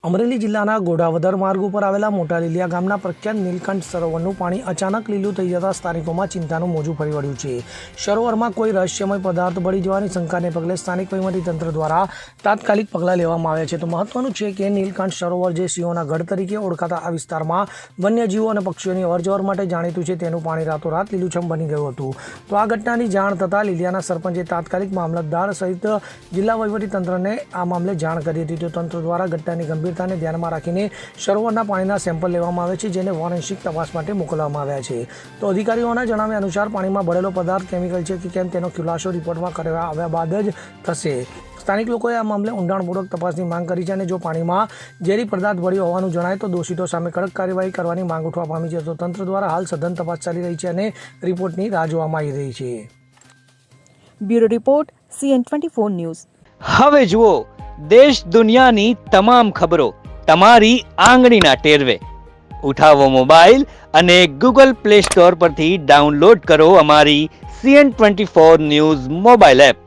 અમરેલી જિલ્લાના ગોઢાવદર માર્ગ ઉપર આવેલા મોટા લીલિયા ગામના પ્રખ્યાત નીલકંઠ સરોવરનું પાણી અચાનક લીલું થઈ જતા સ્થાનિકોમાં ચિંતાનું મોજું ફરી વળ્યું છે। સરોવરમાં કોઈ રહસ્યમય પદાર્થ ભળી જવાની શંકાને પગલે સ્થાનિક વહીવટીતંત્ર દ્વારા તાત્કાલિક પગલાં લેવામાં આવ્યા છે। તો મહત્વનું છે કે નીલકંઠ સરોવર જે સિંહોના ગઢ તરીકે ઓળખાતા આ વિસ્તારમાં વન્યજીવો અને પક્ષીઓની અવરજવર માટે જાણીતું છે, તેનું પાણી રાતોરાત લીલુંછમ બની ગયું હતું। તો આ ઘટનાની જાણ થતાં લીલિયાના સરપંચે તાત્કાલિક મામલતદાર સહિત જિલ્લા વહીવટીતંત્રને આ મામલે જાણ કરી હતી। તો તંત્ર દ્વારા ઘટનાની ગંભીરતાને ધ્યાનમાં રાખીને સરોવરના પાણીના સેમ્પલ લેવામાં આવે છે, જેને ફોરેન્સિક તપાસ માટે મોકલવામાં આવ્યા છે। તો અધિકારીઓના જણાવ્યા અનુસાર પાણીમાં ભળેલો પદાર્થ કેમિકલ છે કે કેમ તેનો ખુલાસો રિપોર્ટમાં કરવામાં આવ્યા બાદ જ થશે। સ્થાનિક લોકોએ આ મામલે ઊંડાણપૂર્વક તપાસની માંગ કરી છે અને જો પાણીમાં ઝેરી પદાર્થ ભળ્યો હોવાનું જણાય તો દોષિતો સામે કડક કાર્યવાહી કરવાની માંગ ઉઠવા પામી છે। તો તંત્ર દ્વારા હાલ સઘન તપાસ ચાલી રહી છે અને રિપોર્ટની રાહ જોવામાં આવી રહી છે। Bureau report CN24 news. હવે જુઓ દેશ દુનિયાની તમામ ખબરો તમારી આંગળીના ટેરવે। ઉઠાવો મોબાઈલ અને ગૂગલ પ્લે સ્ટોર પરથી ડાઉનલોડ કરો અમારી CN24 ન્યૂઝ મોબાઈલ એપ।